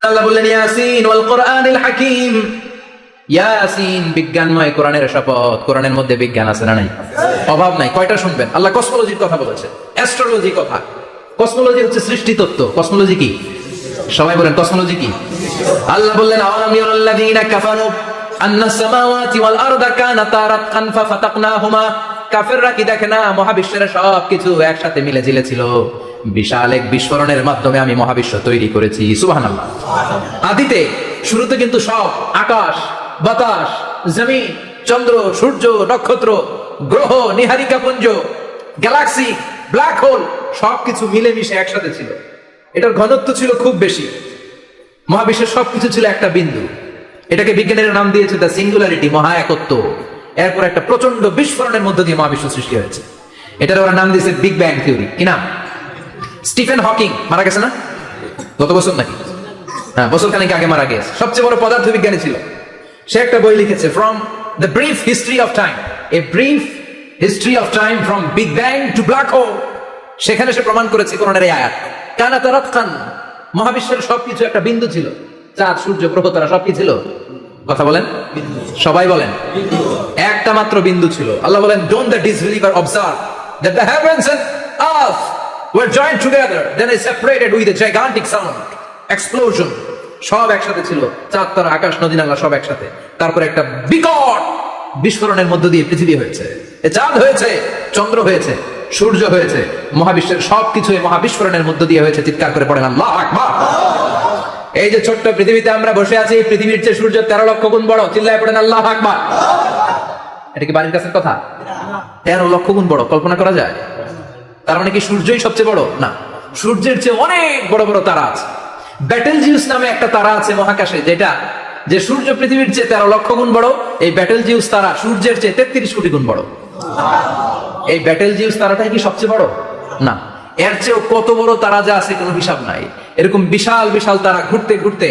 আল্লাহ বললেন ইয়াসিন ওয়াল কোরআনিল হাকিম। ইয়াসিন বিজ্ঞানময় কোরআনের শপথ। কোরআনের মধ্যে বিজ্ঞান আছে না নাই? অভাব নাই। কয়টা শুনবেন? আল্লাহ কসমোলজির কথা বলেছে, অ্যাস্ট্রোলজি কথা। কসমোলজি হচ্ছে সৃষ্টি তত্ত্ব। কসমোলজি কি? সবাই বলেন কসমোলজি কি? আল্লাহ বললেন আওয়ালাম ইয়ারাল্লাযীনা কাফারু আন্নাস সামাওয়াতি ওয়াল আরদা কানাতা রাতকান ফাফাতাকনাহুমা। কাফেররা কি দেখে না মহাবিশ্বের সবকিছু একসাথে মিলে ঝিলে ছিল, বিশাল এক বিস্ফোরণের মাধ্যমে আমি মহাবিশ্ব তৈরি করেছি। সুবহানাল্লাহ। আদিতে শুরুতে কিন্তু সব আকাশ, বাতাস, জমিন, চন্দ্র, সূর্য, নক্ষত্র, গ্রহ, নিহারিকা পুঞ্জ, গ্যালাক্সি, ব্ল্যাক হোল সবকিছু মিলেমিশে একসাথে ছিল। এটার ঘনত্ব ছিল খুব বেশি। মহাবিশ্বের সবকিছু ছিল একটা বিন্দু। এটাকে বিজ্ঞানীরা নাম দিয়েছে দ্য সিঙ্গুলারিটি, মহা একত্ব। এরপর একটা প্রচন্ড বিস্ফোরণের মধ্য দিয়ে মহাবিশ্ব সৃষ্টি হয়েছে। এটার ওরা নাম দিয়েছে বিগ ব্যাং থিওরি। কি নাম? স্টিফেন হকিং মারা গেছে না গত বছর নাকি? হ্যাঁ, বছর খানিক আগে মারা গেছে। সবচেয়ে বড় পদার্থবিজ্ঞানী ছিল। সে একটা বই লিখেছে from the brief history of time, a brief history of time from big bang two black hole. সেখানে সে প্রমাণ করেছে কোরআনের এই আয়াত, কানাতা রাতকান, মহাবিশ্বের সবকিছু একটা বিন্দু ছিল। চাঁদ, সূর্য, গ্রহ, তারা সব কি ছিল? কথা বলেন, সবাই বলেন। একটা মাত্র বিন্দু ছিল। আল্লাহ বলেন, don't the disbeliever observe that the heavens and earth were joined together, then they separated with a gigantic sound, explosion. সব একসাথে ছিল, চাঁদ, তারা, আকাশ, নদী, নালা সব একসাথে। তারপর একটা বিকট বিস্ফোরণের মধ্য দিয়ে পৃথিবী হয়েছে, চাঁদ হয়েছে, চন্দ্র হয়েছে, সূর্য হয়েছে, মহাবিশ্বের সবকিছু এই মহাবিস্ফোরণের মধ্য দিয়ে হয়েছে। চিৎকার করে পড়েন আল্লাহু আকবার। এই যে ছোট্ট পৃথিবীতে আমরা বসে আছি, পৃথিবীর চেয়ে সূর্য 13 লক্ষ গুণ বড়। চিল্লায় পড়েন আল্লাহু আকবার। এটা কি বাড়ির কাছের কথা? 13 লক্ষ গুণ বড়, কল্পনা করা যায়? তার মানে কি সূর্যই সবচেয়ে বড়? না, সূর্যের চেয়ে অনেক বড় বড় তারা আছে। ব্যাটেলজিউস নামে একটা তারা আছে মহাকাশে, যেটা যে সূর্য পৃথিবীর চেয়ে 13 লক্ষ গুণ বড়। এই ব্যাটেলজিউস তারা সূর্যের চেয়ে 33 কোটি গুণ বড়। এই ব্যাটেলজিউস তারাটাই কি সবচেয়ে বড়? না, এর চেয়েও কত বড় তারা যা আছে কোনো হিসাব নাই। এরকম বিশাল বিশাল তারা ঘুরতে ঘুরতে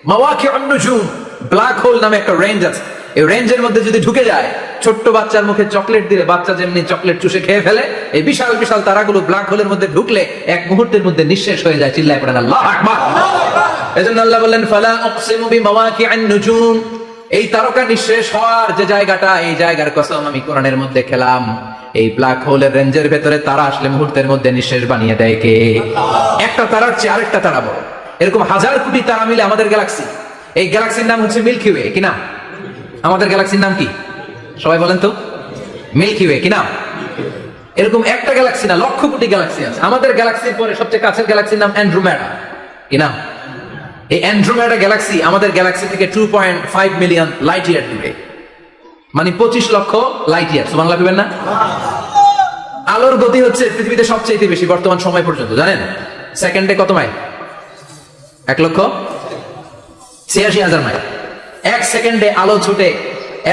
মাওয়াকিউন নুজুম, ব্ল্যাক হোল নামে একটা রেঞ্জ আছে। এই রেঞ্জের মধ্যে যদি ঢুকে যায়, ছোট্ট বাচ্চার মুখে চকলেট দিলে বাচ্চা যেমনি চকলেট চুষে খেয়ে ফেলে, এই বিশাল বিশাল তারাগুলো ব্ল্যাক হোলের মধ্যে ঢুকলে এক মুহূর্তের মধ্যে নিঃশেষ হয়ে যায়। চিল্লায় পড়েন আল্লাহু আকবার। এজন্য আল্লাহ বললেন, ফালা উকসিমু বিমাওয়াকিআন নুজুম। এই তারকা নিঃশেষ হওয়ার যে জায়গাটা, এই জায়গার কসম আমি কোরআনের মধ্যে খেলাম। এই ব্ল্যাক হোলের রেঞ্জের ভেতরে তারা আসলে মুহূর্তের মধ্যে নিঃশেষ বানিয়ে দেয় কে? একটা তারার চেয়ে আরেকটা তারা বড়। এরকম হাজার কোটি তারা মিলে আমাদের গ্যালাক্সি। এই গ্যালাক্সির নাম হচ্ছে মিল্কি ওয়ে। কি নাম? আমাদের গ্যালাক্সির নাম কি? সবাই বলেন তো। Milky Way. কি নাম? এরকম একটা গ্যালাক্সি না, লক্ষ কোটি গ্যালাক্সি আছে। আমাদের গ্যালাক্সির পরে সবচেয়ে কাছের গ্যালাক্সির নাম অ্যান্ড্রোমেডা। কি নাম? এই অ্যান্ড্রোমেডা গ্যালাক্সি আমাদের গ্যালাক্সি থেকে 2.5 মিলিয়ন লাইট ইয়ার দূরে, মানে 25 লক্ষ লাইট ইয়ার। সুবহানাল্লাহ বলবেন না? আলোর গতি হচ্ছে পৃথিবীতে সবচেয়ে বেশি বর্তমান সময় পর্যন্ত, জানেন? সেকেন্ডে কত মাইল? 1,86,000 মাইল। এক সেকেন্ডে আলো ছুটে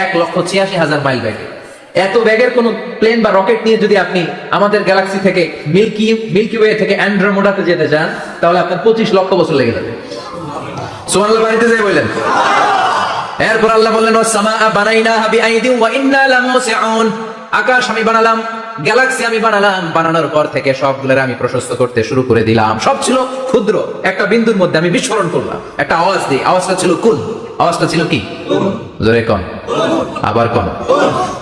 1,86,000 মাইল বেগে। এত বেগের কোন প্লেন বা রকেট নিয়ে যদি আপনি আমাদের গ্যালাক্সি থেকে মিল্কি ওয়ে থেকে অ্যান্ড্রোমেডাতে যেতে চান, তাহলে আপনার 25 লক্ষ বছর লেগে যাবে। সুবহানাল্লাহ বাড়িতে যাই বললেন। এরপর আল্লাহ বললেন, ওয়াস-সামাআ বানাইনাহা বিআইদিন ওয়া ইন্না লামুসিউন। আকাশ আমি বানালাম, গ্যালাক্সি আমি বানালাম। বানানোর পর থেকে সবগুলোর আমি প্রশস্ত করতে শুরু করে দিলাম। সব ছিল ক্ষুদ্র, একটা বিন্দুর মধ্যে আমি বিস্ফোরণ করলাম। একটা আওয়াজ দিই, আওয়াজটা ছিল কুন। আওয়াজটা ছিল কি? জোরে কোন, আবার কোন।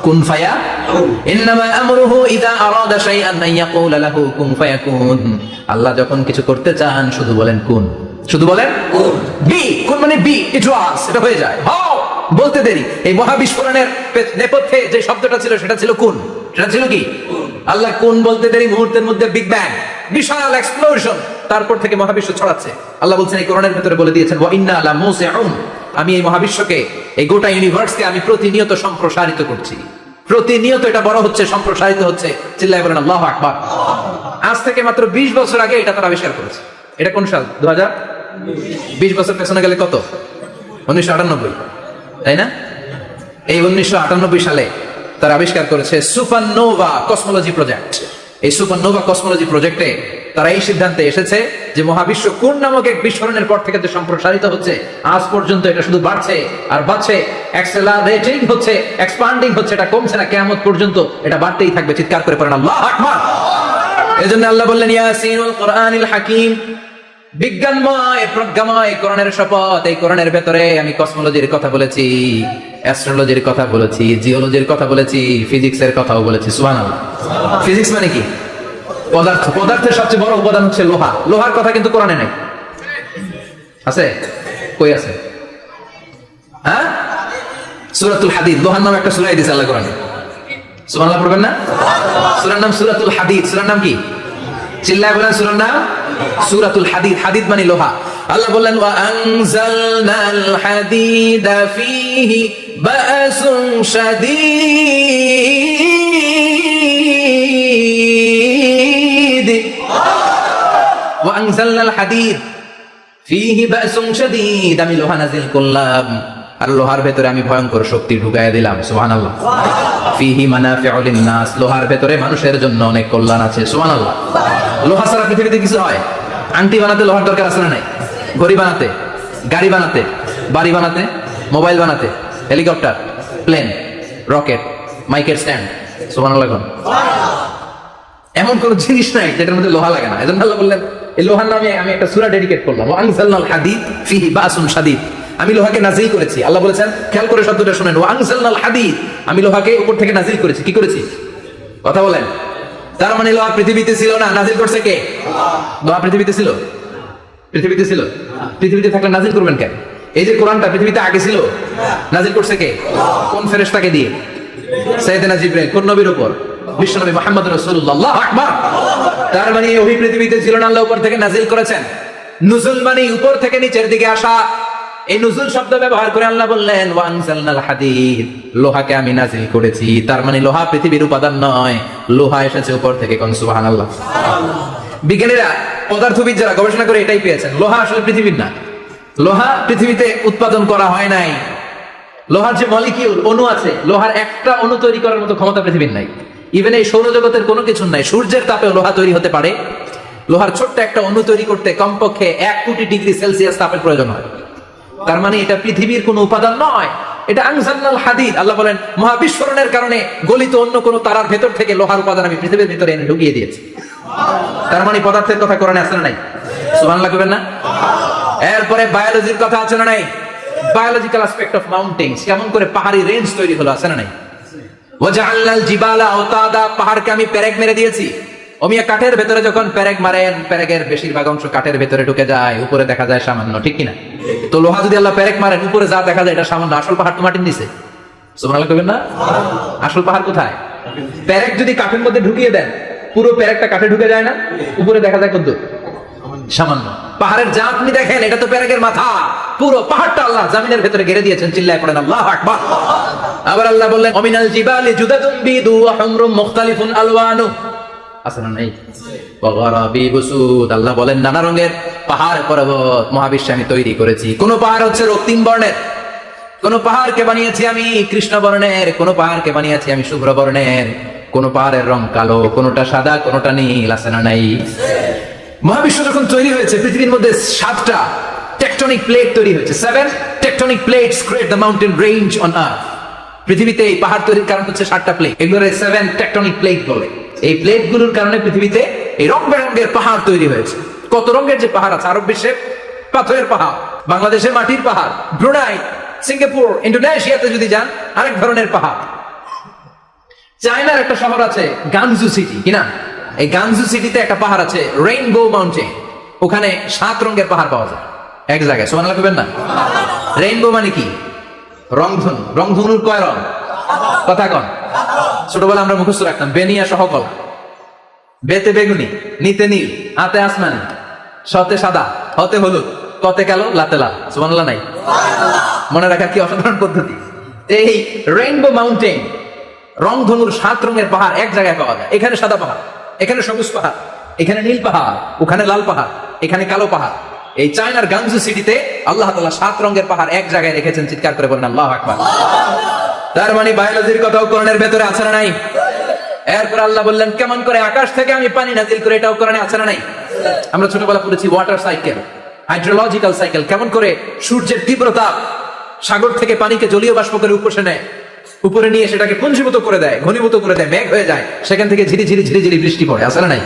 কুন ফায়া। ইন্নামা আমরুহু ইযা আরাদা শাইআন আন ইয়াকুলা লাহু কুন ফায়াকুন। আল্লাহ যখন কিছু করতে চান শুধু বলেন কুন, শুধু বলেন বি। কুন মানে বি, ইট ওয়াজ, এটা হয়ে যায়। হাও বলতে দেরি। এই মহাবিস্ফোরণের নেপথ্যে যে শব্দটা ছিল সেটা ছিল কুন। সেটা ছিল কি? আল্লাহ কুন বলতে দেরি, মুহূর্তের মধ্যে বিগ ব্যাং, বিশাল এক্সপ্লোশন। তারপর থেকে মহাবিশ্ব ছড়াচ্ছে। আল্লাহ বলছেন এই কোরআনের ভিতরে বলে দিয়েছেন, ওয়া ইন্না লামুসিউন। আমি এই মহাবিশ্বকে, এই গোটা ইউনিভার্সকে আমি প্রতিনিয়ত সম্প্রসারিত করছি। প্রতিনিয়ত এটা বড় হচ্ছে, সম্প্রসারিত হচ্ছে। চিল্লায় বলেন আল্লাহু আকবার। আজ থেকে মাত্র 20 বছর আগে এটা তারা আবিষ্কার করেছে। এটা কোন সাল? 2000। 20 বছর পেছনে গেলে কত? 1998, তাই না? এই 1998 সালে তারা আবিষ্কার করেছে সুপারনোভা কসমোলজি প্রজেক্ট। এই সুপারনোভা কসমোলজি প্রজেক্টে তারা এই সিদ্ধান্তে এসেছে যে মহাবিশ্ব কোন নামক এক বিস্ফোরণের পর থেকে যে সম্প্রসারিত হচ্ছে, আজ পর্যন্ত এটা শুধু বাড়ছে আর বাড়ছে, অ্যাক্সেলারেটিং হচ্ছে, এক্সপান্ডিং হচ্ছে, এটা কমছে না। কিয়ামত পর্যন্ত এটা বাড়তেই থাকবে। চিৎকার করে পড়েন আল্লাহু আকবার। এজন্য আল্লাহ বললেন, ইয়াসিন ওয়াল কোরআনিল হাকিম। বিজ্ঞানময় প্রজ্ঞাময় কোরআনের শপথ, এই কোরআনের ভেতরে আমি কসমোলজির কথা বলেছি, অ্যাস্ট্রোলজির কথা বলেছি, জিওলজির কথা বলেছি, ফিজিক্সের কথাও বলেছি। সুবহানাল্লাহ। ফিজিক্স মানে কি? পদার্থ। পদার্থের সবচেয়ে বড় উপাদান হচ্ছে লোহা। লোহার কথা কিন্তু কোরআনে নাই। আছে? কই আছে? হ্যাঁ, সূরাতুল হাদিদ, লোহার নাম একটা সূরা দিয়েছে আল্লাহ কোরআনে। সুবহানাল্লাহ পড়বেন না? সূরার নাম সূরাতুল হাদিদ। সূরার নাম কি? চিল্লায় বলেন সূরার নাম সূরাতুল হাদিদ। হাদিদ মানে লোহা। আল্লাহ বললেন ওয়া আনজালনাল হাদিদা ফীহি বা'সুন শাদীদ। ওয়া আনজালনাল হাদিদ ফীহি বা'সুন শাদীদ, আমি লোহা নাযিল করলাম আর লোহার ভেতরে আমি ভয়ঙ্কর শক্তি ঢুকায় দিলাম। সুবহানাল্লাহ। ফীহি মানাফিউ লিন-নাস, লোহার ভেতরে মানুষের জন্য অনেক কল্যাণ আছে। সুবহানাল্লাহ। লোহা ছাড়া পৃথিবীতে কিছু হয়? আংটি বানাতে লোহার দরকার আছে না নাই? ঘড়ি বানাতে, গাড়ি বানাতে, বাড়ি বানাতে, মোবাইল বানাতে, হেলিকপ্টার, প্লেন, রকেট, মাইকের স্ট্যান্ড। সুবহানাল্লাহ। এমন কোন জিনিস নাই যেটার মধ্যে লোহা লাগে না। এজন্য আল্লাহ বললেন এই লোহার নামে আমি একটা সূরা ডেডিকেট করলাম, ওয়া আনজালনাল হাদিদ ফীহি বা'সুন শাদীদ। আমি লোহাকে নাজিল করেছি। আল্লাহ বলেছেন, খেয়াল করে শব্দটা শুনেন, ওয়া আনজালনাল হাদিদ, আমি লোহাকে উপর থেকে নাজিল করেছি। কি করেছি? কথা বলেন। তার মানে লোহা পৃথিবীতে ছিল না, নাজিল করছে কে? লোহা পৃথিবীতে ছিল? পৃথিবীতে ছিল? পৃথিবীতে থাকলে নাজিল করবেন কেন? এই যে কোরআনটা পৃথিবীতে আগে ছিল, নাজিল করছে কে? কোন ফেরেশতাকে দিয়ে? সাইয়েদনা জিবরাইল। কোন নবীর উপর? বিশ্বনবী মুহাম্মদ রাসূলুল্লাহ। আল্লাহু আকবার। তার মানে ওহী পৃথিবীতে ছিল না, আল্লাহ উপর থেকে নাজিল করেছেন। নুজুল মানে উপর থেকে নিচের দিকে আসা। এই নুজুল শব্দ ব্যবহার করে আল্লাহ বললেন ওয়া আনজালনাল হাদিদ, লোহাকে আমি নাজিল করেছি। তার মানে লোহা পৃথিবীর উপাদান নয়, লোহা এসেছে উপর থেকে। কোন সুবহানাল্লাহ। বিজ্ঞানীরা, পদার্থবিদ যারা গবেষণা করে এটাই পেয়েছেন, লোহা আসলে পৃথিবীর না। লোহা পৃথিবীতে উৎপাদন করা হয় নাই। লোহার যে মলিকিউল, অণু আছে, লোহার একটা অণু তৈরি করার মতো ক্ষমতা পৃথিবীর নাই। ইভেন এই সৌরজগতের কোনো কিছু নাই। সূর্যের তাপে লোহা তৈরি হতে পারে। লোহার ছোট্ট একটা অণু তৈরি করতে কমপক্ষে 1 কোটি ডিগ্রি সেলসিয়াস তাপের প্রয়োজন হয়। তার মানে এটা পৃথিবীর কোনো উপাদান নয়, এটা আনজালনাল হাদিদ। আল্লাহ বলেন মহাবিস্ফোরণের কারণে গলিত অন্য কোনো তারার ভেতর থেকে লোহার উপাদান আমি পৃথিবীর ভিতরে এনে ঢুকিয়ে দিয়েছি। তার মানে পদার্থের কথা কোরআনে আছে না নাই? সুবহানাল্লাহ কইবেন না? এরপরে বায়োলজির কথা আছে না নাই? বায়োলজিক্যাল অ্যাসপেক্ট অফ মাউন্টেন্স, কেমন করে পাহাড়ি রেঞ্জ তৈরি হলো, আছে না নাই? ওয়াজআলনাল জিবালা আওতাদা, পাহাড়কে আমি পেরেক মেরে দিয়েছি। ওমিয়া কাঠের ভেতরে যখন পেরেক মারেন, পেরেকের বেশিরভাগ অংশ কাঠের ভেতরে ঢুকে যায়, উপরে দেখা যায় সামান্য, ঠিক কিনা? তো লোহা যদি আল্লাহ পেরেক মারেন, উপরে যা দেখা যায় এটা সামান্য, আসল পাহাড় তো মাটির নিচে। সুবহানাল্লাহ কইবেন না? আসল পাহাড় কোথায়? পেরেক যদি কাঠের মধ্যে ঢুকিয়ে দেন, পুরো পেরেকটা কাঠে ঢুকে যায় না, উপরে দেখা যায় কত? সামান্য। পাহাড়ের যা আপনি দেখেন এটা তো পেরেকের মাথা, পুরো পাহাড়টা আল্লাহ জমিনের ভেতরে ঘিরে দিয়েছেন। চিল্লায় পড়েন আল্লাহু আকবার। আবার আল্লাহ বললেন ওমিনাল জিবালি জুদাতুন বিদু ওয়া হুমরুম মুখতালিফুন আলওয়ানু, আসলে নাই? ওয়াগারাবি বুসুদ, আল্লাহ বলেন নানা রঙের পাহাড় পর্বত মহাবিশ্বে আমি তৈরি করেছি। কোন পাহাড় হচ্ছে রক্তিম বর্ণের, কোন পাহাড়কে বানিয়েছি আমি কৃষ্ণ বর্ণের, কোন পাহাড়কে বানিয়েছি আমি শুভ্র বর্ণের, কোন পাহাড়ের রং কালো, কোনটা সাদা, কোনটা নীল, আছে না নাই? মহাবিশ্ব যখন তৈরি হয়েছে, পৃথিবীর মধ্যে 7টা টেকটনিক প্লেট তৈরি হয়েছে। 7 tectonic plates create the mountain range on earth. পৃথিবীতে এই পাহাড় তৈরির কারণ হচ্ছে 7টা প্লেট, এগুলোর 7 টেকটনিক প্লেট বলে। এই প্লেটগুলোর কারণে পৃথিবীতে এই রং বেরঙের পাহাড় তৈরি হয়েছে। কত রঙের যে পাহাড় আছে, আরব বিশ্বে পাথরের পাহাড়, বাংলাদেশে মাটির পাহাড়, ব্রুনাই, সিঙ্গাপুর, ইন্দোনেশিয়াতে যদি যান আরেক ধরনের পাহাড়। চায়নার একটা শহর আছে গানজু সিটি, কিনা? এই গানজু সিটিতে একটা পাহাড় আছে রেইনবো মাউন্টেন, ওখানে 7 রঙের পাহাড় পাওয়া যায় এক জায়গায়। সুবহানাল্লাহ কইবেন না? রেইনবো মানে কি? রংধনু। রংধনুর কয় রং? কথা কন। ছোটবেলা আমরা মুখস্থ রাখতাম বেনিয়া সহ কলা। বেতে বেগুনি, নিতে নীল, আতে আসমানি, সতে সাদা, হতে হলুদ, কতে কালো, লাতে লাল। সুবহানাল্লাহ নাই? মনে রাখার কি অসাধারণ পদ্ধতি। এই রেইনবো মাউন্টেন, রংধনুর 7 রঙের পাহাড় এক জায়গায় পাওয়া যায়। এখানে সাদা পাহাড়, এখানে সবুজ পাহাড়, এখানে নীল পাহাড়, ওখানে লাল পাহাড়, এখানে কালো পাহাড়। এই চায়নার গানজু সিটিতে আল্লাহ তাআলা 7 রঙের পাহাড় এক জায়গায় রেখেছেন। চিৎকার করে বলেন আল্লাহু আকবার। তার মানে বায়োলজির কথাও কোরআনের ভেতরে আছে না নাই? এরপর আল্লাহ বললেন কেমন করে আকাশ থেকে আমি পানি নাজিল করে, এটাও কোরআনে আছে না নাই? আমরা ছোটবেলা পড়েছি ওয়াটার সাইকেল, হাইড্রোলজিক্যাল সাইকেল, কেমন করে সূর্যের তীব্রতা সাগর থেকে পানিকে জলীয় বাষ্প করে উপসে নেয়, উপরে নিয়ে সেটাকে পুঞ্জীভূত করে দেয়, ঘনীভূত করে দেয়, মেঘ হয়ে যায়, সেখান থেকে ঝিরি ঝিরি ঝিরি ঝিরি বৃষ্টি পড়ে, আছে না নাই?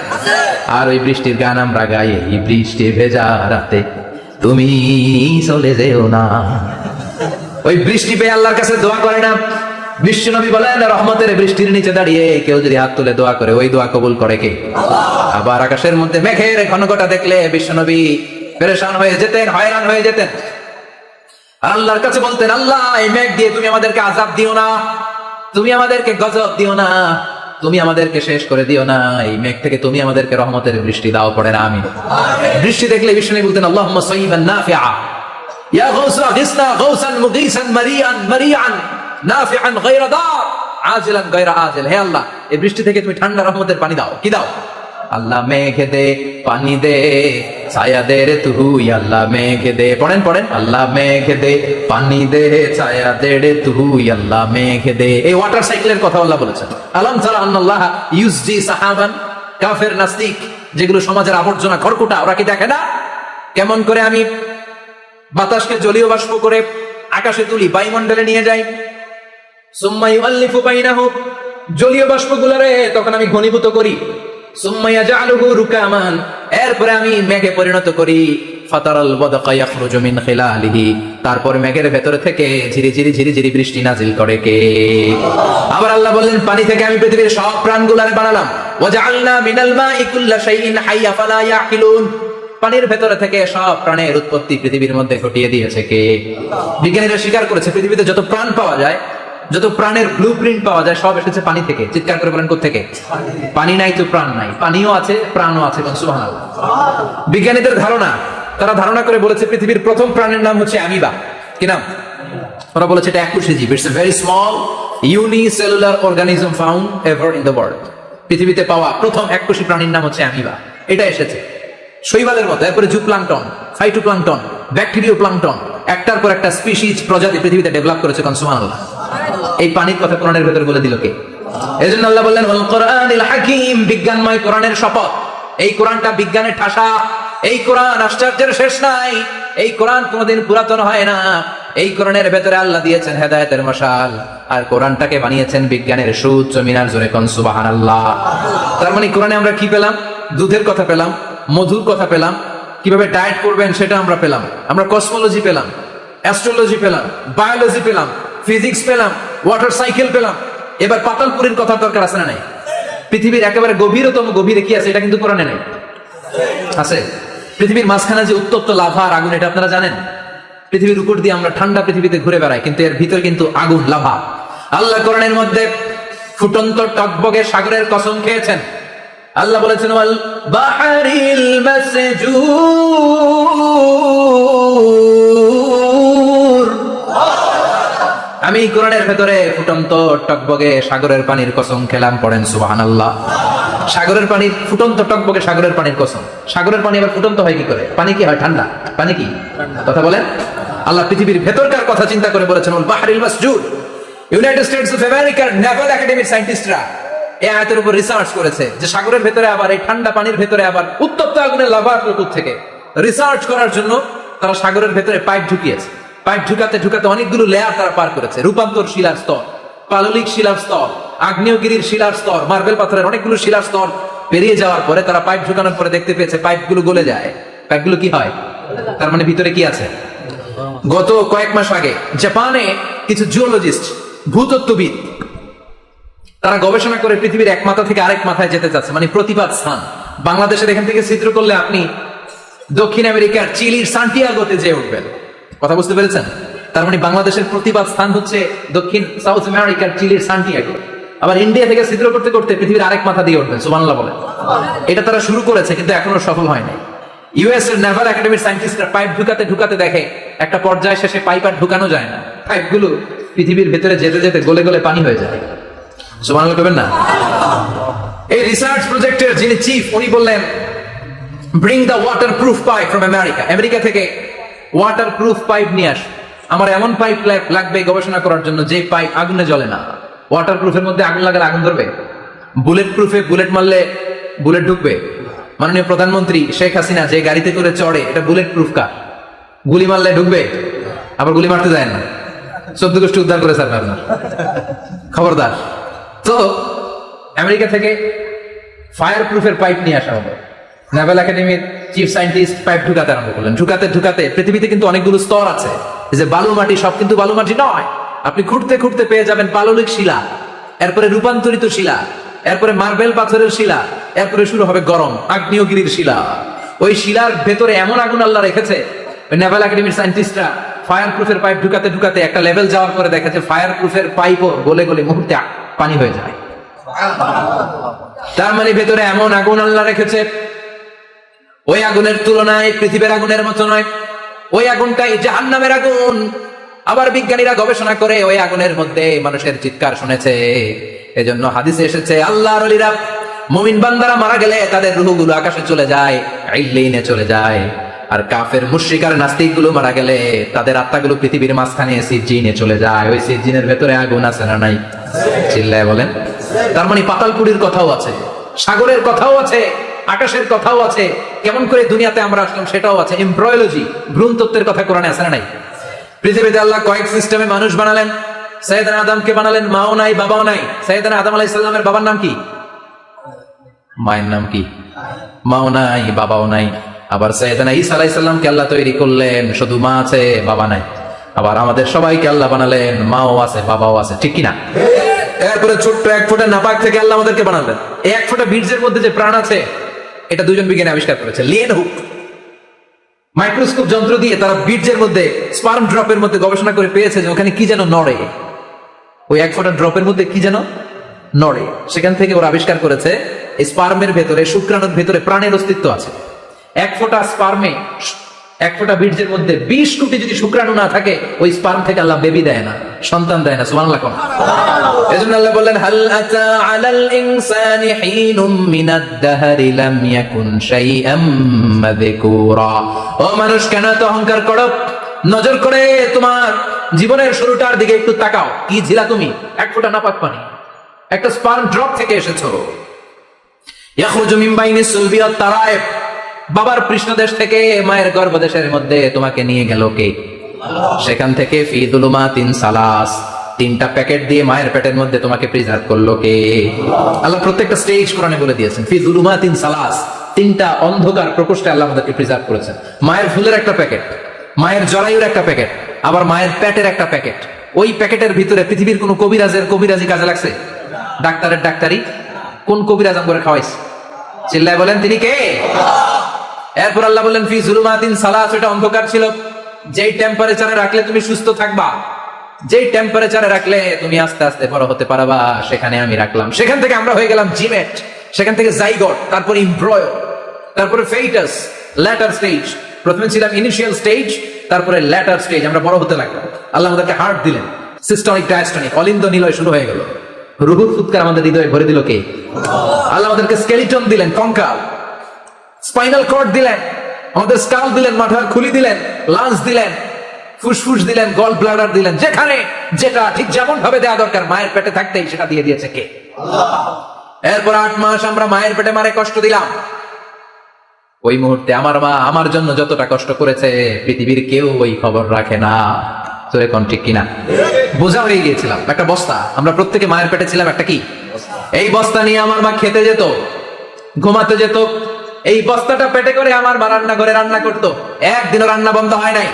আর ওই বৃষ্টির গান আমরা গাই, এই বৃষ্টি ভেজা রাতে তুমি চলে যেও না। ওই বৃষ্টি পেয়ে আল্লাহর কাছে দোয়া করে না? বিশ্ব নবী বলেন, রহমতের বৃষ্টির নিচে দাঁড়িয়ে কেউ যদি হাত তুলে দোয়া করে, ওই দোয়া কবুল করে কে? আবার আকাশের মধ্যে মেঘের ঘনঘটা দেখলে বিশ্ব নবী পেরেশান হয়ে যেতেন, হয়রান হয়ে যেতেন। আল্লাহর কাছে বলতেন, আল্লাহ এই মেঘ দিয়ে তুমি আমাদেরকে আযাব দিও না, তুমি আমাদেরকে গজব দিও না, তুমি আমাদেরকে শেষ করে দিও না, এই মেঘ থেকে তুমি আমাদেরকে রহমতের বৃষ্টি দাও, পড়ে না আমিন। বৃষ্টি দেখলে বিশ্ব নবী বলতেন, আল্লাহুম্মা সাইয়িবান নাফিআ ইয়া গাউসা গিসনা গাউসান মুগীসান মারিয়ান মারিয়ান নাফিআন গায়রা দার আজিলান গায়রা আজিল। হে আল্লাহ, এই বৃষ্টি থেকে তুমি ঠান্ডা রহমতের পানি দাও। কি দাও? আল্লাহ মেঘ দে, পানি দে, ছায়া দে রে তুই, আল্লাহ মেঘ দে। পড়েন পড়েন, আল্লাহ মেঘ দে, পানি দে, ছায়া দে রে তুই, আল্লাহ মেঘ দে। এই ওয়াটার সাইকেলের কথা আল্লাহ বলেছেন। আলাম তারা আন্নাল্লাহ ইউসজি সাহাবান, কাফের নাস্তিক যেগুলো সমাজের আবর্জনা খড়কুটা, ওরা কি দেখে না কেমন করে আমি বাতাসকে জলীয় বাষ্প করে আকাশে তুলি, বায়ুমণ্ডলে নিয়ে যাই, সুম্মা ইউআল্লিফু বাইনাহুম, জলীয় বাষ্পগুলোরে তখন আমি ঘনীভূত করি, সুম্মা ইয়াজআলুহু রুকামান, এরপরে আমি মেঘে পরিণত করি, ফাতারাল ওয়াদকা ইয়াখরুজু মিন খিলালিহি, তারপর মেঘের ভেতরে থেকে ঝিরি ঝিরি ঝিরি ঝিরি বৃষ্টি নাজিল করে কে? আবার আল্লাহ বললেন, পানি থেকে আমি পৃথিবীর সব প্রাণগুলোরে বানালাম, ওয়াজআলনা মিনাল মাই কুল্লা শাইইন হাইয়া ফালা ইয়াকিলুন, পানির ভেতরে থেকে সব প্রাণের উৎপত্তি পৃথিবীর মধ্যে ঘটিয়ে দিয়েছে কে? বিজ্ঞানীরা স্বীকার করেছে, পৃথিবীতে যত প্রাণ পাওয়া যায়, যত প্রাণের ব্লুপ্রিন্ট পাওয়া যায়, সব এসেছে পানি থেকে। চিৎকার করে বলেন, কোত্থেকে? পানি নাই তো প্রাণ নাই, পানিও আছে, প্রাণও আছে। সুবহানাল্লাহ। বিজ্ঞানীদের ধারণা, তারা ধারণা করে বলেছে পৃথিবীর প্রথম প্রাণের নাম হচ্ছে অ্যামিবা। কি নাম? ওরা বলেছে এটা এককোষী জীব, it's a very small unicellular organism found ever in the world. পৃথিবীতে পাওয়া প্রথম এককোষী প্রাণীর নাম হচ্ছে অ্যামিবা। এটা এসেছে শৈবালের মতো, এরপরে জুপ্লাঙ্কটন, ফাইটোপ্লাঙ্কটন, ব্যাকটেরিয়া প্লাঙ্কটন, একটার পর একটা স্পিসিজ প্রজাতি পৃথিবীতে ডেভেলপ করেছে। সুবহানাল্লাহ। এই পানির কথা কোরআনের ভেতরে বলে দিল কে? এজন্য আল্লাহ বললেন, ওয়াল কোরআনিল হাকিম, বিজ্ঞানময় কোরআনের শপথ। এই কোরআনটা বিজ্ঞানের ঠাসা, এই কোরআন আশ্চর্যের শেষ নাই, এই কোরআন কোনোদিন পুরাতন হয় না। এই কোরআনের ভেতরে আল্লাহ দিয়েছেন হেদায়েতের মশাল, আর কোরআনটাকে বানিয়েছেন বিজ্ঞানের সুউচ্চ মিনার। জোরে কোন সুবহানাল্লাহ। তার মানে কোরআনে আমরা কি পেলাম? দুধের কথা পেলাম, মধুর কথা পেলাম, কিভাবে ডায়েট করবেন সেটা আমরা পেলাম, আমরা কসমোলজি পেলাম, অ্যাস্ট্রোলজি পেলাম, বায়োলজি পেলাম, ফিজিক্স পেলাম, ওয়াটার সাইকেল পেলাম। এবার পাতালপুরীর কথার দরকার আছে না নাই? পৃথিবীর একেবারে গভীরতম গভীরে কি আছে? এটা কিন্তু কোরআনে নাই, আছে। পৃথিবীর মাঝখানে যে উত্তপ্ত লাভা আর আগুন, এটা আপনারা জানেন? পৃথিবীর উপর দিয়ে আমরা ঠান্ডা পৃথিবীতে ঘুরে বেড়াই, কিন্তু এর ভিতর কিন্তু আগুন, লাভা। আল্লাহ কোরআনের মধ্যে ফুটন্ত টকবগে সাগরের কসম খেয়েছেন। আল্লাহ বলেছেন, ওয়াল বাহরিল মাসজুর, আমি কোরআনের ভেতরে ফুটন্ত টকবগে সাগরের পানির কসম খেলাম। পড়েন সুবহানাল্লাহ। সাগরের পানির ফুটন্ত টকবগে সাগরের পানির কসম। সাগরের পানি আবার ফুটন্ত হয় কি করে? পানি কি হয়? ঠান্ডা। পানি কি? কথা বলেন। আল্লাহ পৃথিবীর ভেতরকার কথা চিন্তা করে বলেছেন, ওয়াল বাহরিল মাসজুর। ইউনাইটেড স্টেটস অফ আমেরিকার নেভাল একাডেমির সায়েন্টিস্টরা এই আয়াতের উপর রিসার্চ করেছে যে সাগরের ভেতরে আবার এই ঠান্ডা পানির ভেতরে আবার উত্তপ্ত আগুনের লাভা প্রকৃতি থেকে রিসার্চ করার জন্য তারা সাগরের ভেতরে পাইপ ঢুকিয়েছে। পাইপ ঢুকাতে ঢুকাতে অনেকগুলো লেয়ার তারা পার করেছে। রূপান্তর শিলার স্তর, পাললিক শিলার স্তর, আগ্নেয়গিরির শিলার স্তর, মার্বেল পাথরের অনেকগুলো শিলার স্তর পেরিয়ে যাওয়ার পরে তারা পাইপ ঢুকানোর পরে দেখতে পেয়েছে পাইপগুলো গলে যায়। পাইপগুলো কি হয়? তার মানে ভিতরে কি আছে? গত কয়েক মাস আগে জাপানে কিছু জিওলজিস্ট, ভূতত্ত্ববিদ, তারা গবেষণা করে পৃথিবীর এক মাথা থেকে আরেক মাথায় যেতে চাচ্ছে, মানে প্রতিপাদ স্থান। বাংলাদেশের এখান থেকে ছিদ্র করলে আপনি দক্ষিণ আমেরিকার চিলির সান্টিয়াগোতে যেয়ে উঠবেন। কথা বুঝতে পেরেছেন? তার মানে বাংলাদেশের প্রতিপাদ স্থান হচ্ছে দক্ষিণ সাউথ আমেরিকার চিলির সান্টিয়াগো। আবার ইন্ডিয়া থেকে ছিদ্র করতে করতে পৃথিবীর আরেক মাথা দিয়ে উঠবেন। সুবহানাল্লাহ বলেন। এটা তারা শুরু করেছে, কিন্তু এখনো সফল হয় নাই। ইউএস এর নেভাল একাডেমির সায়েন্টিস্টরা পাইপ ঢুকাতে ঢুকাতে দেখে একটা পর্যায়ে শেষে পাইপ আর ঢুকানো যায় না, পাইপগুলো পৃথিবীর ভেতরে যেতে যেতে গলে গলে পানি হয়ে যায়। সুবহানাল্লাহ বলবেন না? এই রিসার্চ প্রজেক্টের যিনি চিফ, উনি বললেন, bring the water proof pipe from America. America থেকে ওয়াটার প্রুফ পাইপ নিয়ে আস। আমার এমন পাইপ লাগবে গবেষণা করার জন্য যে পাইপ আগুনে জ্বলে না। ওয়াটার প্রুফের মধ্যে আগুন লাগালে আগুন ধরবে? বুলেট প্রুফে বুলেট মারলে বুলেট ঢুকবে? মাননীয় প্রধানমন্ত্রী শেখ হাসিনা যে গাড়িতে করে চড়ে, এটা বুলেট প্রুফ কার? গুলি মারলে ঢুকবে? আবার গুলি মারতে যায় না। চোদ্দ গোষ্ঠী উদ্ধার করে স্যার আপনার খবরদার। তো আমেরিকা থেকে ফায়ার প্রুফের পাইপ নিয়ে আসা হলো। নেভাল একাডেমির চিফ সায়েন্টিস্ট পাইপ ঢুকাতে আরম্ভ করলেন। ঢুকাতে ঢুকাতে পৃথিবীতে কিন্তু অনেকগুলো স্তর আছে, এই যে বালু মাটি, সব কিন্তু বালু মাটি নয়। আপনি খুঁড়তে খুঁড়তে পেয়ে যাবেন পাললিক শিলা, এরপরে রূপান্তরিত শিলা, এরপরে মার্বেল পাথরের শিলা, এরপরে শুরু হবে গরম আগ্নেয়গিরির শিলা। ওই শিলার ভেতরে এমন আগুন আল্লাহ রেখেছে, ওই নেভাল একাডেমির সায়েন্টিস্টরা ফায়ার প্রুফের পাইপ ঢুকাতে ঢুকাতে একটা লেভেল যাওয়ার পরে দেখেছে ফায়ার প্রুফের পাইপও গলে গলে মুহূর্তে পানি হয়ে যায়। তার মানে ভেতরে এমন আগুন আল্লাহ রেখেছে, ওই আগুনের তুলনায় পৃথিবীর আগুনের মতো নয়। ওই আগুনটাই জাহান্নামের আগুন। আবার বিজ্ঞানীরা গবেষণা করে ওই আগুনের মধ্যে মানুষের চিৎকার শুনেছে। এজন্য হাদিসে এসেছে আল্লাহর ওলিরা, মুমিন বান্দারা মারা গেলে তাদের রূহগুলো আকাশে চলে যায়, ইল্লিনে চলে যায়। আর কাফের মুশরিক আর নাস্তিক গুলো মারা গেলে তাদের আত্মাগুলো পৃথিবীর মাঝখানে সিজ্জিনে চলে যায়। ওই সিজ্জিনের ভেতরে আগুন আছে না নাই? চিল্লায় বলেন। তার মানে পাতালপুরীর কথাও আছে, সাগরের কথাও আছে, আকাশের কথাও আছে। কেমন করে দুনিয়াতে আমরা আসলাম সেটাও আছে। এমব্রয়োলজি, ভ্রূণতত্ত্বের কথা কোরআনে আছে না নাই? পৃথিবীতে আল্লাহ কয়েক সিস্টেমে মানুষ বানালেন। সাইয়েদনা আদমকে বানালেন, মাও নাই বাবাও নাই। সাইয়েদনা আদম আলাইহিস সালামের বাবার নাম কি? মায়ের নাম কি? মাও নাই বাবাও নাই। আবার সাইয়েদনা ঈসা আলাইহিস সালামকে আল্লাহ তৈরি করলেন, শুধু মা আছে বাবা নাই। আবার আমাদের সবাইকে আল্লাহ বানালেন, মাও আছে বাবাও আছে, ঠিক কি না? এরপরে ছোট্ট এক ফোঁটা নাপাক থেকে আল্লাহ আমাদেরকে বানালেন। এই এক ফোঁটা বীর্যের মধ্যে যে প্রাণ আছে, এটা দুজন বিজ্ঞানী আবিষ্কার করেছে। লিয়েন হুক মাইক্রোস্কোপ যন্ত্র দিয়ে তারা বীর্যের মধ্যে, স্পার্ম ড্রপের মধ্যে গবেষণা করে পেয়েছে যে ওখানে কি যেন নড়ে। ওই এক ফোঁটা ড্রপের মধ্যে কি যেন নড়ে। সেখান থেকে ওরা আবিষ্কার করেছে এই স্পার্মের ভেতরে, শুক্রাণুর ভেতরে প্রাণের অস্তিত্ব আছে। এক ফোঁটা স্পার্মে, এক ফোঁটা বীর্যের মধ্যে 20 কোটি যদি শুক্রাণু না থাকে, ওই স্পার্ম থেকে আল্লাহ বেবি দেয় না, সন্তান দেয় না। সুবহানাল্লাহ। এজন্য আল্লাহ বললেন হাল আতা আলাল ইনসানি হিনুম মিনাদ দাহরি লাম ইয়াকুন শাইআম মাযকুরা। ও মানুষ, কেন এত অহংকার করো? নজর করে তোমার জীবনের শুরুটার দিকে একটু তাকাও। কি ছিলা তুমি? এক ফোঁটা নাপাক পানি, একটা স্পার্ম ড্রপ থেকে এসেছো। ইয়াখরুজু মিন বাইনি সুলবি ওয়াত তারাইব। বাবার পৃষ্ঠদেশ থেকে মায়ের গর্ভদেশের মধ্যে তোমাকে নিয়ে গেল কে? সেখান থেকে ফি যুলুমাতিন সালাস, 3টা প্যাকেট দিয়ে মায়ের পেটের মধ্যে তোমাকে প্রিজার্ভ করলো কে? আল্লাহ প্রত্যেকটা স্টেজ কোরআনে বলে দিয়েছেন। ফি যুলুমাতিন সালাস, 3টা অন্ধকার প্রকোষ্ঠে আল্লাহ আমাদেরকে প্রিজার্ভ করেছেন। মায়ের ফুলের একটা প্যাকেট, মায়ের জরায়ুর একটা প্যাকেট, আবার মায়ের পেটের একটা প্যাকেট। ওই প্যাকেটের ভিতরে পৃথিবীর কোন কবিরাজের কবিরাজি কাজে লাগছে? ডাক্তারের ডাক্তারি কোন কবিরাজ আমরে খাওয়াইছে? চিল্লায় বলেন তিনি কে? এরপর আল্লাহ বললেন ফি যুলুমাতিন সালাস, এটা অন্ধকার ছিল। যেই টেম্পারেচারে রাখলে তুমি সুস্থ থাকবা, যেই টেম্পারেচারে রাখলে তুমি আস্তে আস্তে বড় হতে পারবা, সেখানে আমি রাখলাম। সেখান থেকে আমরা হয়ে গেলাম জিমেট, সেখান থেকে জাইগট, তারপরে এমব্রয়ো, তারপরে ফেটাস, ল্যাটার স্টেজ। প্রথমে ছিলাম ইনিশিয়াল স্টেজ, তারপরে ল্যাটার স্টেজ, আমরা বড় হতে লাগলাম। আল্লাহ আমাদেরকে হার্ট দিলেন, সিস্টনিক ডায়াস্টনিক, অলিন্দ নিলয় শুরু হয়ে গেল। রুহুর ফুৎকার আমাদের হৃদয়ে ভরে দিল কে? আল্লাহ আমাদেরকে স্কেলিটন দিলেন, কঙ্কাল, স্পাইনাল কর্ড দিলেন, আমাদের স্কাল দিলেন, মাথার খুলি দিলেন, লাঞ্চ দিলেন, ফুসফুস দিলেন, গল ব্লাডার দিলেন। যেখানে যেটা ঠিক যেমন ভাবে দেওয়া দরকার মায়ের পেটে থাকতেই সেটা দিয়ে দিয়েছে কে? এরপর 8 মাস আমরা মায়ের পেটে মারে কষ্ট দিলাম। ওই মুহূর্তে আমার মা আমার জন্য যতটা কষ্ট করেছে পৃথিবীর কেউ ওই খবর রাখে না। তোরে কোন ঠিক কিনা? বোঝা হয়ে গিয়েছিলাম, একটা বস্তা। আমরা প্রত্যেকে মায়ের পেটে ছিলাম একটা কি? এই বস্তা নিয়ে আমার মা খেতে যেত, ঘুমাতে যেত। এই বস্তাটা পেটে করে আমার মা রান্নাঘরে রান্না করতো। একদিনও রান্না বন্ধ হয় নাই।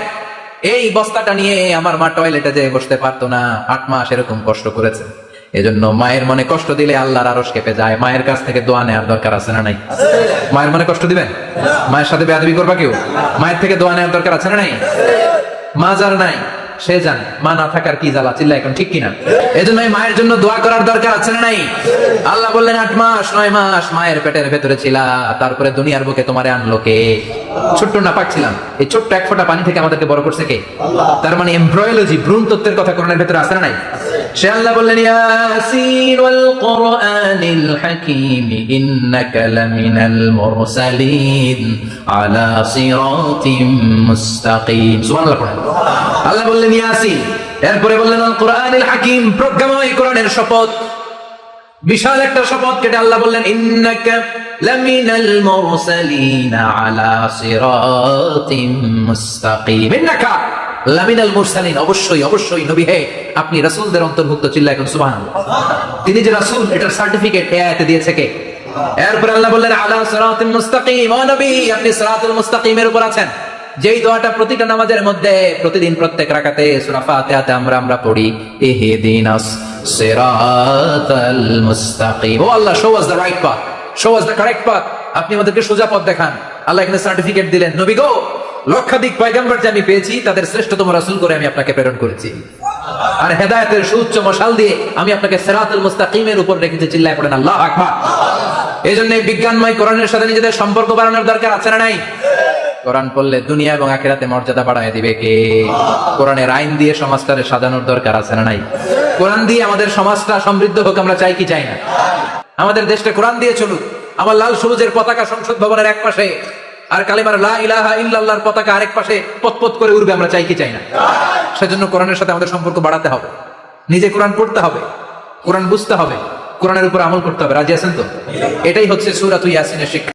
এই বস্তাটা নিয়ে আমার মা টয়লেটে যেয়ে বসতে পারতো না। 8 মাস এরকম কষ্ট করেছে। এজন্য মায়ের মনে কষ্ট দিলে আল্লাহর আরশ কেঁপে যায়। মায়ের কাছ থেকে দোয়া নেওয়ার দরকার আছে না নাই? মায়ের মনে কষ্ট দিবেন? মায়ের সাথে বেয়াদবি করবা কেউ? মায়ের থেকে দোয়া নেওয়ার দরকার আছে না নাই? মা যার নাই সে জানে মা না থাকার কি জ্বালা। চিল্লা এখন ঠিক কিনা? এজন্য মায়ের জন্য দোয়া করার দরকার আছে না নাই? আল্লাহ বললেন 8 মাস 9 মাস মায়ের পেটের ভেতরে ছিলা, তারপরে দুনিয়ার বুকে তোমারে আনলো কে? ছোট্ট নাপাক ছিলাম, এই ছোট্ট এক ফোঁটা পানি থেকে আমাদেরকে বড় করছে কে? তার মানে এমব্রয়োলজি, ভ্রূণ তত্ত্বের কথা কোরআনের ভেতরে আছে না নাই? সে আল্লাহ বললেন ইয়াসিন ওয়াল কুরআনিল হাকীম ইন্নাকা লামিনাল মুরসালিন আলা সিরাতিম মুস্তাকিম। সুবহানাল্লাহ পড়েন। আল্লাহ বললেন ইয়াসিন, এরপরে বললেন আল কুরআনিল হাকীম, প্রজ্ঞাময় কোরআনের শপথ। বিশাল একটা শপথ কেটে আল্লাহ বললেন ইন্নাকা লামিনাল মুরসালিন আলা সিরাতিম মুস্তাকিম। ইন্নাকা লামিনাল মুরসালিন, অবশ্যই অবশ্যই নবী হে আপনি রাসূলদের অন্তর্ভুক্ত। চিল্লায় এখন সুবহানাল্লাহ। তিনি যে রাসূল এটার সার্টিফিকেট এই আয়াতে দিয়েছে কে? এরপর আল্লাহ বললেন আলা সিরাতিল মুস্তাকিম, ও নবী আপনি সিরাতুল মুস্তাকিমের উপর আছেন। যেই দোয়াটা প্রতিটা নামাজের মধ্যে প্রতিদিন প্রত্যেক রাকাতে সূরা ফাতিহাতে আমরা পড়ি, ইহদিনাস সিরাতাল মুস্তাকিম। ও আল্লাহ, show us the right path, show us the correct path. আপনি আমাদেরকে সোজা পথ দেখান। আল্লাহ এখানে সার্টিফিকেট দিলেন, নবী গো লক্ষাধিক পয়গম্বর যে আমি পেয়েছি তাদের শ্রেষ্ঠতম রাসূল করে আমি আপনাকে প্রেরণ করেছি, আর হেদায়েতের সুউচ্চ মশাল দিয়ে আমি আপনাকে সিরাতুল মুস্তাকিমের উপর রেখেছি। চিল্লায় পড়েন আল্লাহু আকবার। এইজন্য এই বিজ্ঞানময় কোরআনের সাথে নিজেদের সম্পর্ক বাড়ানোর দরকার আছে না নাই? কোরআন পড়লে দুনিয়া এবং আখিরাতে মর্যাদা বাড়ায় দিবে কে? কোরআনের আইন দিয়ে সমাজটারে সাজানোর দরকার আছে না নাই? কোরআন দিয়ে আমাদের সমাজটা সমৃদ্ধ হোক, আমরা চাই কি চাই না? আমাদের দেশটা কোরআন দিয়ে চলুক। আমার লাল সবুজের পতাকা সংসদ ভবনের এক পাশে, আর কালিমার লা ইলাহা ইল্লাল্লাহর পতাকা আরেক পাশে পতপত করে উড়বে, আমরা চাই কি চাই না? সেজন্য কোরআনের সাথে আমাদের সম্পর্ক বাড়াতে হবে, নিজে কোরআন পড়তে হবে, কোরআন বুঝতে হবে, কোরআনের উপর আমল করতে হবে। রাজি আছেন তো? এটাই হচ্ছে সূরাতুল ইয়াসিনের শিক্ষা।